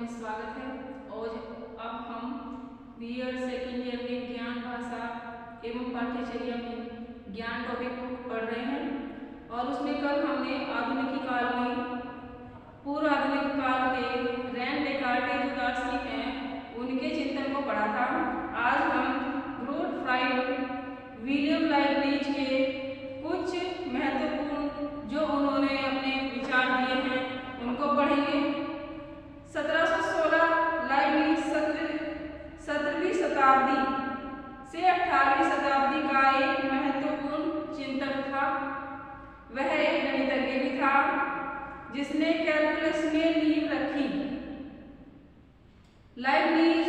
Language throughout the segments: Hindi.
में स्वागत है। और अब हम बीएड सेकेंड ईयर में ज्ञान भाषा एवं पाठ्यचर्या में ज्ञान टॉपिक को पढ़ रहे हैं। और उसमें कल हमने आधुनिक काल में पूर्व आधुनिक काल के रैन डेकार्टे जो दार्शनिक हैं उनके चिंतन को पढ़ा था। आज हम ग्रोथ फ्राइड विलियम लाइबनिज के कुछ महत्वपूर्ण जो उन्होंने अपने विचार दिए हैं उनको पढ़ेंगे। 1716 लाइबनिज 17वीं शताब्दी से 18वीं शताब्दी का एक महत्वपूर्ण चिंतक था। वह एक गणितज्ञ भी था जिसने कैलकुलस में नींव रखी। लाइबनिज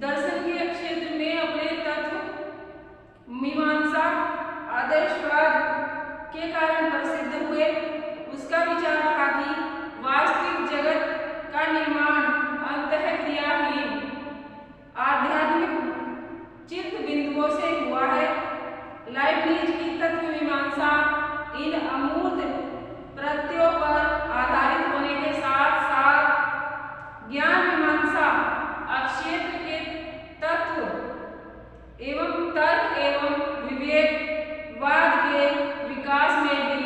दर्शन के क्षेत्र में अपने तत्व मीमांसा आदर्शवाद के कारण प्रसिद्ध हुए। उसका विचार था कि वास्तविक जगत का निर्माण अंतःक्रियाहीन आध्यात्मिक चित्त बिंदुओं से हुआ है। लाइबनिज की तत्व मीमांसा इन अमूर्त प्रत्ययों पर आधारित होने के साथ साथ ज्ञान मीमांसा अक्षेत्र के तत्व एवं तर्क एवं विवेकवाद के विकास में भी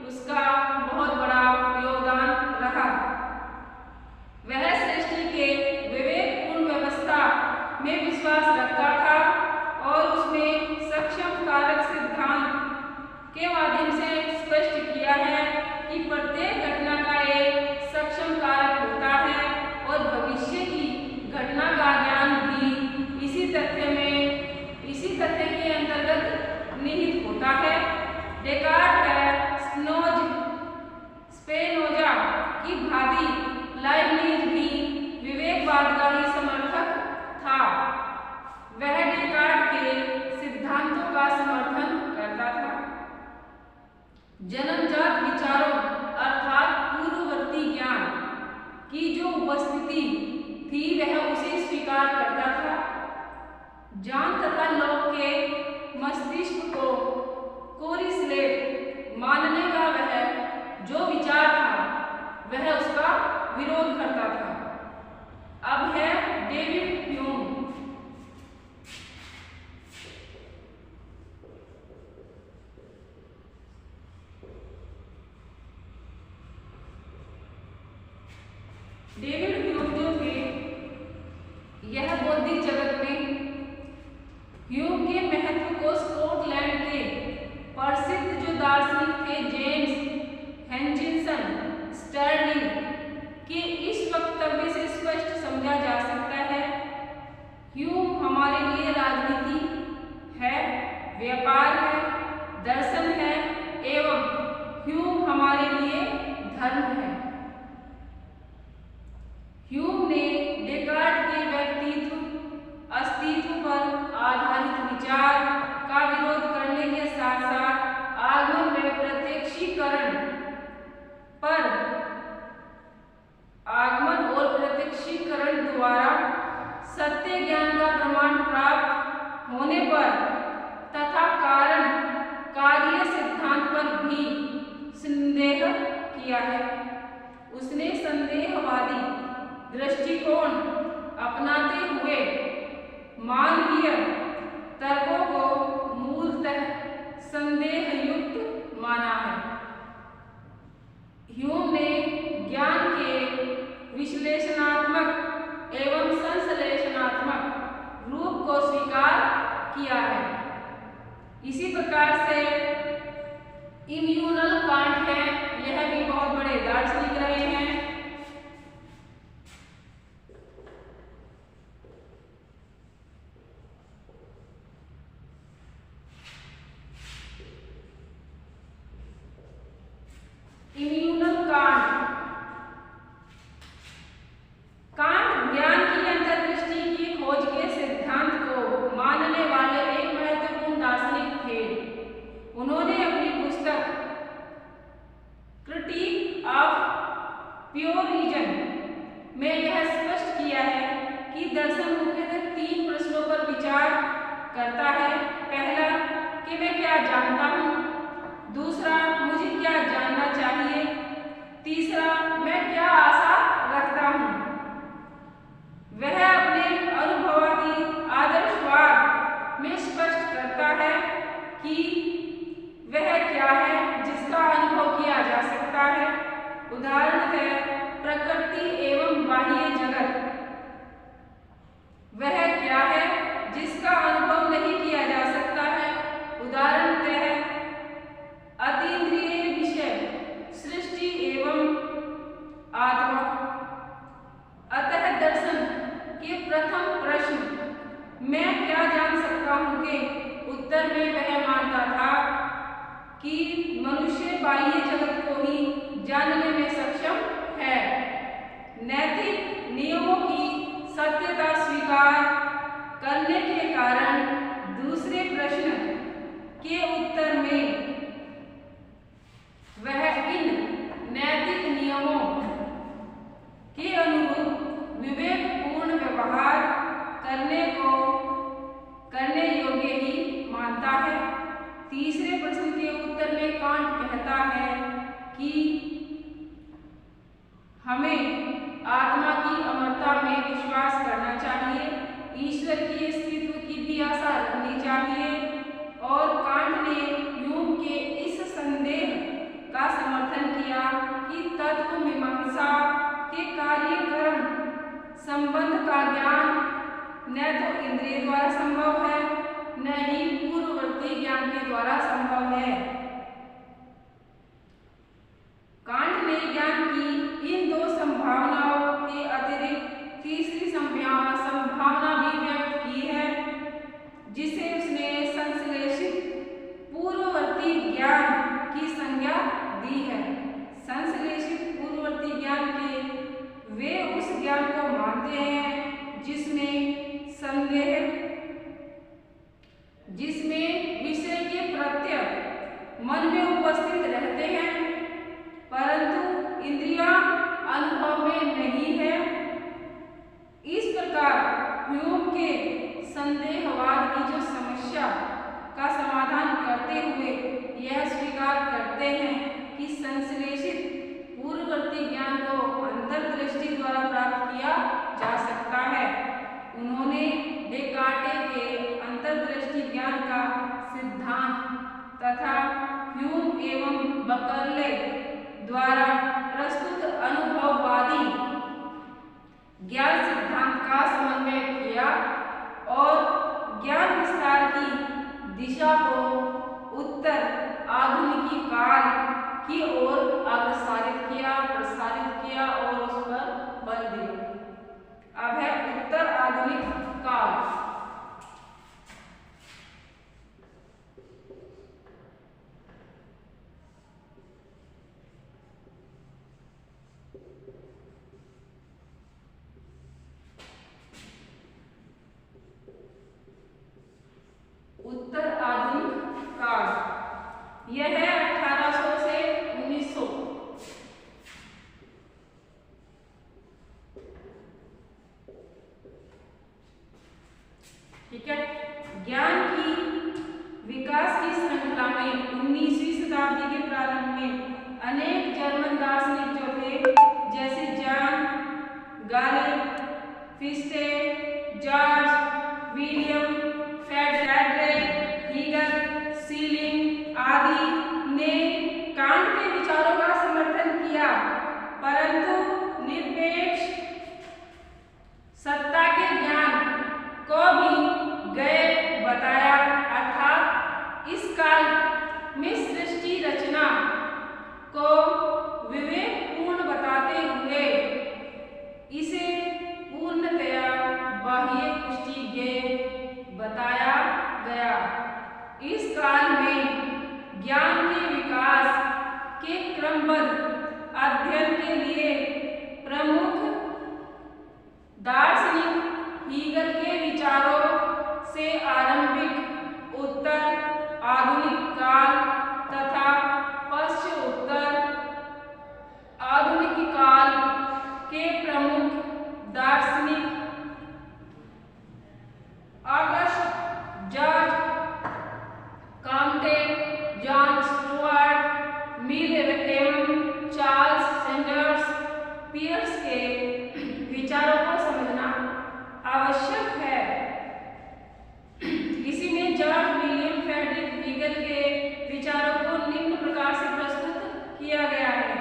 उसका बहुत बड़ा योगदान रहा। वह सृष्टि के विवेकपूर्ण व्यवस्था में विश्वास रखता था और उसने सक्षम कारक सिद्धांत के माध्यम से स्पष्ट किया है कि प्रत्येक घटना का एक सक्षम कारक होता है और भविष्य की घटना का ज्ञान भी इसी तथ्य के अंतर्गत निहित होता है। डेकार्ट व स्पिनोजा की भांति लाइबनिज भी विवेकवाद का ही समर्थक था। वह डेकार्ट के सिद्धांतों का समर्थन करता था। जन्मजात विचारों अर्थात पूर्ववर्ती ज्ञान की जो उपस्थिति थी वह उसे स्वीकार करता था। जॉन तथा लॉक के मस्तिष्क को कोरिलेट मानने का वह जो विचार था वह उसका विरोध करता था। अब है डेविड ह्यूम। डेविड ह्यूम जो थे यह बौद्धिक जगत में ह्यूम के महत्व को स्कॉटलैंड के प्रसिद्ध जो दार्शनिक थे जेम्स हेंजिसन स्टर्लिंग के इस वक्तव्य से स्पष्ट समझा जा सकता है। ह्यूम हमारे लिए राजनीति है, व्यापार है, दर्शन है एवं ह्यूम हमारे लिए धर्म है। ह्यूम ने डेकार्ट के व्यक्तित्व अस्तित्व पर आधारित विचार का विरोध करने के साथ साथ आगमन व प्रत्यक्षीकरण द्वारा सत्य ज्ञान का प्रमाण प्राप्त होने पर तथा कारण कार्य सिद्धांत पर भी संदेह किया है। उसने संदेहवादी दृष्टिकोण अपनाते हुए मानवीय तर्कों को मूलतः संदेहयुक्त माना है। ह्यूम ने ज्ञान के विश्लेषणात्मक एवं संश्लेषणात्मक रूप को स्वीकार किया है। इसी प्रकार से इम्यूनल कांट है, यह भी बहुत बड़े दार्शनिक रहे हैं। इम्यूनल कांट ज्ञान की अंतर्दृष्टि की खोज के सिद्धांत को मानने वाले एक महत्वपूर्ण दार्शनिक थे। उन्होंने अपनी पुस्तक क्रिटिक ऑफ बाह्य जगत को ही जानने में सक्षम है। नैतिक नियमों की सत्यता स्वीकार करने के कारण दूसरे प्रश्न के उत्तर में वह इन नैतिक नियमों के अनुरूप विवेकपूर्ण व्यवहार करने योग्य ही मानता है। तीसरे प्रश्न के उत्तर में कांट कहता है कि हमें आत्मा की अमरता में विश्वास करना चाहिए, ईश्वर के अस्तित्व की भी आशा रखनी चाहिए, और कांट ने ह्यूम के इस संदेह का समर्थन किया कि तत्व मीमांसा के कार्यक्रम संबंध का ज्ञान न तो इंद्रिय द्वारा संभव है, न ही पूर्ववर्ती ज्ञान के द्वारा संभव है। कांट ने ज्ञान की इन दो संभावनाओं के अतिरिक्त तीसरी संभावना भी व्यक्त की है, जिसे उसने संश्लेषित पूर्ववर्ती ज्ञान की संज्ञा दी है। संश्लेषित पूर्ववर्ती ज्ञान के वे उस ज्ञान को मानते हैं जिसमें विषय के प्रत्यय मन में उपस्थित रहते हैं, परंतु इंद्रियां अनुभव में नहीं है। इस प्रकार ह्यूम के संदेहवाद की जो समस्या का समाधान करते हुए यह स्वीकार करते हैं कि संश्लेषित पूर्ववर्ती ज्ञान को अंतर्दृष्टि द्वारा प्राप्त किया जा सकता है। उन्होंने डेकार्टे के अंतर्दृष्टि ज्ञान का सिद्धांत तथा ह्यूम एवं बकरले द्वारा प्रस्तुत अनुभववादी ज्ञान सिद्धांत का समन्वय किया और ज्ञान विस्तार की दिशा को उत्तर आधुनिकी काल की ओर प्रसारित किया और उस पर बल दिया। अब है उत्तर आधुनिक काल। उत्तर आधुनिक काल यह है 1800 से 1900। ठीक है। ज्ञान की विकास की श्रृंखला में 19वीं शताब्दी के प्रारंभ में अनेक जर्मन दार्शनिक जो थे, जैसे John Gottlieb, Fichte, George William Frederick Hegel, Schelling आदि ने कांट के विचारों का समर्थन किया, परंतु निरपेक्ष सत्ता के ज्ञान को भी गैर बताया, अर्थात इस काल में सृष्टि रचना को विवेकपूर्ण बताते हुए इसे पूर्णतया बाह्य पुष्टि ज्ञेय बताया गया। इस काल में ज्ञान के विकास के क्रमबद्ध अध्ययन के लिए प्रमुख दार्शनिक हीगल के विचारों से आरंभिक उत्तर आधुनिक काल तथा पश्चोत्तर आधुनिक काल के प्रमुख दार्शनिक August George Comte, John Stuart Mill एवं चार्ल्स सैंडर्स पियर्स के विचारों को समझना आवश्यक है। इसी में जॉर्ज विलियम फ्रेडरिक हीगल के विचारों को निम्न प्रकार से प्रस्तुत किया गया है।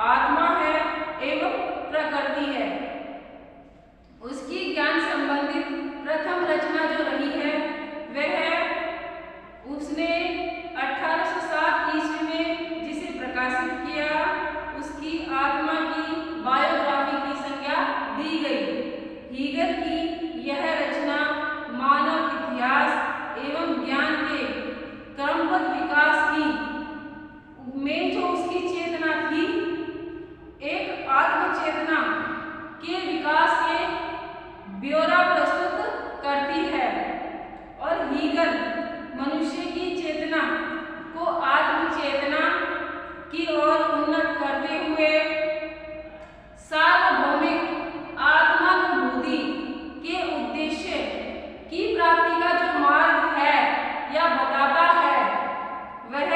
आत्मा है एवं प्रकृति है। उसकी ज्ञान संबंधित प्रथम रचना जो रही है वह उसने 1807 ईस्वी में जिसे प्रकाशित किया, उसकी आत्मा की बायोग्राफी की संज्ञा दी गई। हीगल की यह रचना मानव इतिहास एवं ज्ञान के क्रमबद्ध विकास की में जो उसकी चेतना थी, एक आत्म चेतना के विकास के ब्यौरा प्रस्तुत करती है। और हीगल मनुष्य की चेतना को आत्म चेतना की ओर उन्नत करते हुए सार्वभौमिक आत्मानुभूति के उद्देश्य की प्राप्ति का जो मार्ग है या बताता है, वह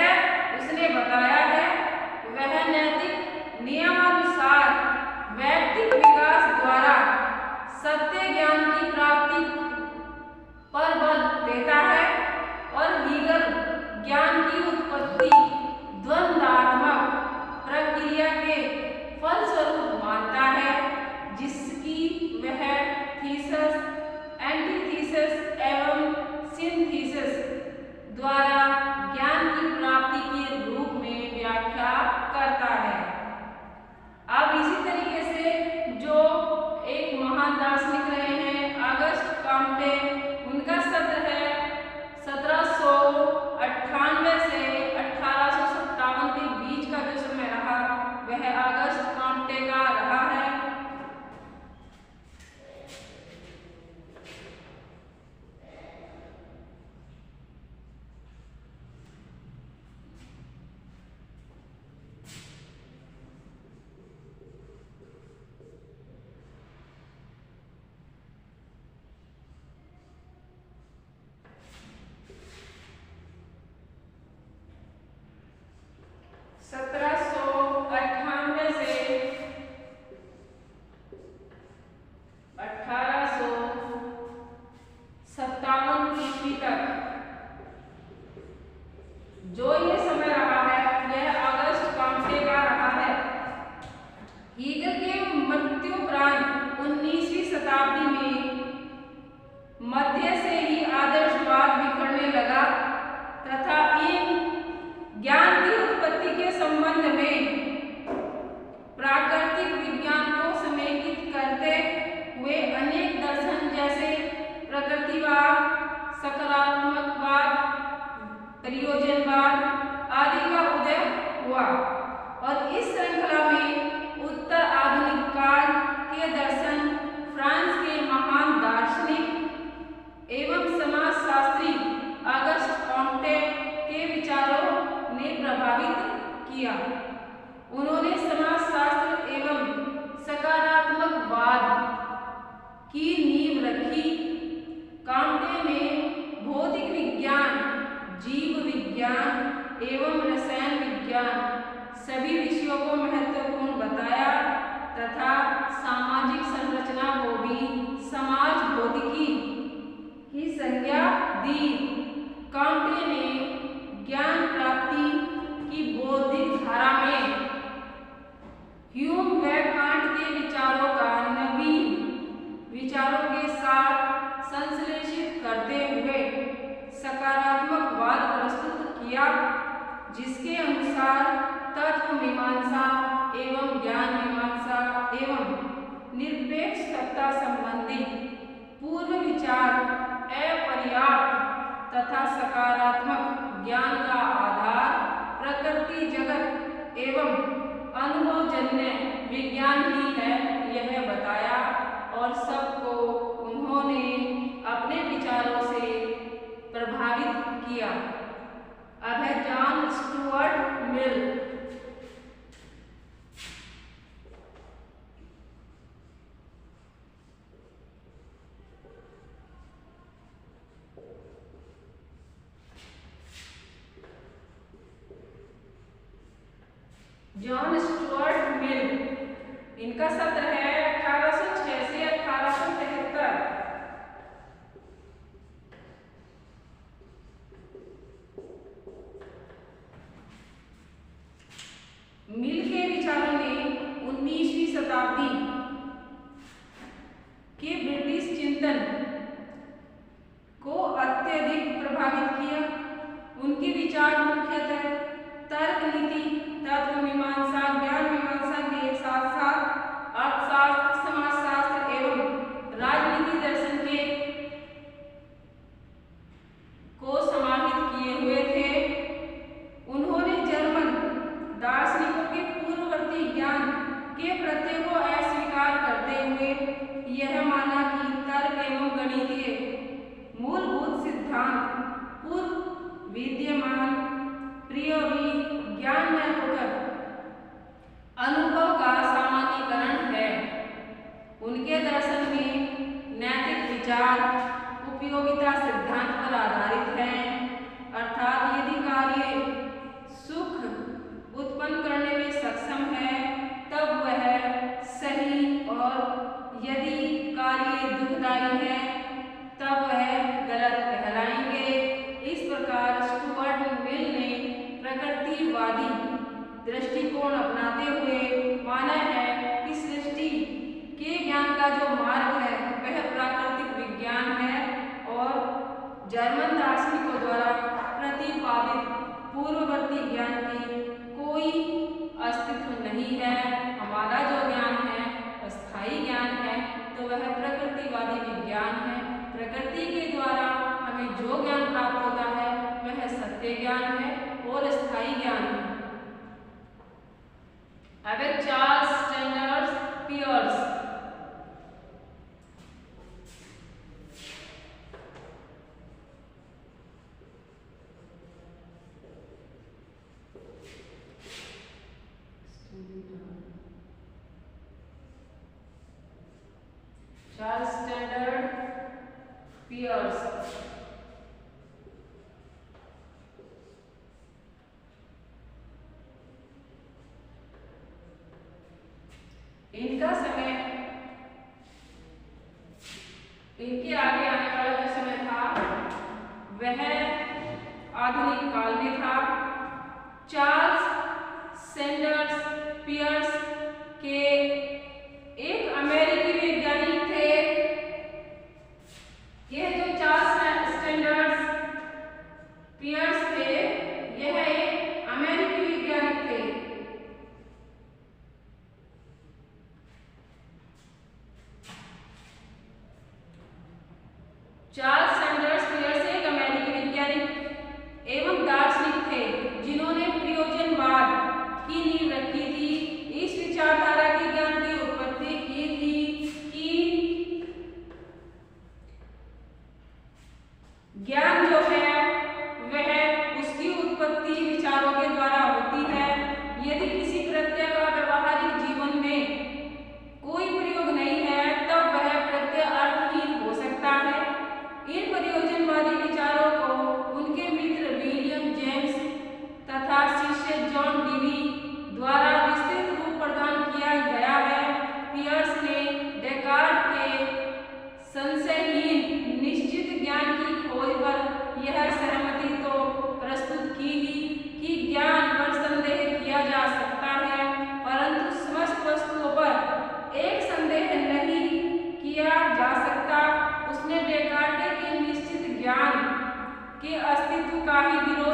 उसने बताया है वह नैतिक नियमानुसार वैयक्तिक विकास द्वारा सत्य ज्ञान की प्राप्ति पर बल देता है। और हीगल ज्ञान की उत्पत्ति द्वंद्वात्मक प्रक्रिया के फलस्वरूप मानता है, जिसकी वह थीसिस, एंटीथीसिस एवं सिंथेसिस द्वारा ज्ञान की प्राप्ति के रूप में व्याख्या करता है। अब इसी तरीके से जो एक महान दार्शनिक रहे हैं ऑगस्ट कॉम्टे, उनका सत्र है 1798 से 1857 के बीच का जो समय रहा वह ऑगस्ट कॉम्टे का रहा है। जो ये समय रहा है यह अगस्त कॉम्टे का रहा है। हीगल के मृत्युपरांत 19वीं शताब्दी में मध्य से ही आदर्शवाद बिखरने लगा तथा इन ज्ञान की उत्पत्ति के संबंध में प्राकृतिक विज्ञान को समेकित करते हुए अनेक दर्शन जैसे प्रकृतिवाद, सकारात्मकवाद, प्रयोजनवाद आदि का उदय हुआ। और इस श्रृंखला में उत्तर आधुनिक काल के दर्शन फ्रांस के महान दार्शनिक एवं समाजशास्त्री ऑगस्ट कॉम्टे के विचारों ने प्रभावित किया। उन्होंने समाजशास्त्र एवं सकारात्मकवाद की नींव रखी। कॉम्टे ने भौतिक विज्ञान, जीव विज्ञान एवं रसायन विज्ञान सभी विषयों को महत्वपूर्ण बताया तथा सामाजिक संरचना को भी समाज भौतिकी की संज्ञा दी। कॉम्टे ने ज्ञान प्राप्ति की बौद्धिक धारा में ह्यूम व कांट के विचारों का नवीन विचारों के साथ संश्लेषित करते हुए सकारात्मकवाद प्रस्तुत किया, जिसके अनुसार तत्व मीमांसा एवं ज्ञान मीमांसा एवं निरपेक्ष सत्ता संबंधी पूर्व विचार अपर्याप्त तथा सकारात्मक ज्ञान का आधार प्रकृति जगत एवं अनुभवजन्य विज्ञान ही है, यह बताया। और सबको उन्होंने अपने विचारों से प्रभावित किया। अब है जॉन स्टुअर्ट मिल। जॉन स्टुअर्ट मिल, इनका सत्र है 1806 से 1873। मिल के विचारों ने 19वीं शताब्दी के ब्रिटिश चिंतन को अत्यधिक प्रभावित किया। उनके विचार मुख्यतः तर्क नीति, तत्व मीमांसा, ज्ञान मीमांसा के साथ साथ अर्थशास्त्र, समाजशास्त्र एवं राजनीति दर्शन के को समाहित किए हुए थे। उन्होंने जर्मन दार्शनिकों के पूर्ववर्ती ज्ञान के प्रत्यय को अस्वीकार करते हुए यह माना कि तर्क एवं गणितीय मूलभूत सिद्धांत पूर्व विद्यमान प्रियोरी ज्ञान न होकर अनुभव का सामान्यीकरण है। उनके दर्शन में नैतिक विचार उपयोगिता सिद्धांत पर आधारित है, अर्थात यदि कार्य सुख उत्पन्न करने में सक्षम है तब वह सही और यदि कार्य दुखदायी है तब वह गलत कहलाएंगे। इस प्रकार स्टुअर्ट मिल ने प्रकृतिवादी दृष्टिकोण अपनाते हुए माना है कि सृष्टि के ज्ञान का जो मार्ग है वह प्राकृतिक विज्ञान है और जर्मन दार्शनिकों द्वारा प्रतिपादित पूर्ववर्ती ज्ञान की कोई अस्तित्व नहीं है। हमारा जो ज्ञान है अस्थायी ज्ञान है तो वह प्रकृतिवादी विज्ञान है। प्रकृति के द्वारा हमें जो ज्ञान प्राप्त होता है वह सत्य ज्ञान है और स्थायी ज्ञान है। Avec Charles Sanders Peirce, Charles Sanders Peirce इनका समय, इनके आगे आने वाला जो समय था वह आधुनिक काल में था। चार्ल्स सैंडर्स पियर्स के एक अमेरिकी वैज्ञानिक थे। यह जो चार्ल्स सैंडर्स पियर्स थे यह एक अमेरिकी वैज्ञानिक थे। चार्ल्स सैंडर्स पियर्स एक अमेरिकी वैज्ञानिक एवं दार्शनिक थे जिन्होंने प्रयोजनवाद की नींव रखी थी। इस विचारधारा के ज्ञान की उत्पत्ति की थी कि ज्ञान जो है वह उसकी उत्पत्ति विचारों के द्वारा होती है। यदि किसी प्रत्यय का व्यवहारिक जीवन में कोई प्रयोग नहीं है तब वह प्रत्यय अर्थहीन हो सकता है। इन प्रयोजनवादी विचारों को उनके मित्र विलियम जेम्स तथा शिष्य जॉन डीवी द्वारा विस्तृत रूप प्रदान किया गया है। पियर्स ने डेकार्ट के संशयहीन निश्चित ज्ञान की खोज पर यह सहमति तो प्रस्तुत की ही कि ज्ञान पर संदेह किया जा सकता है परंतु समस्त वस्तुओं पर एक संदेह नहीं किया जा सकता। उसने डेकार्ट के निश्चित ज्ञान के अस्तित्व का ही विरोध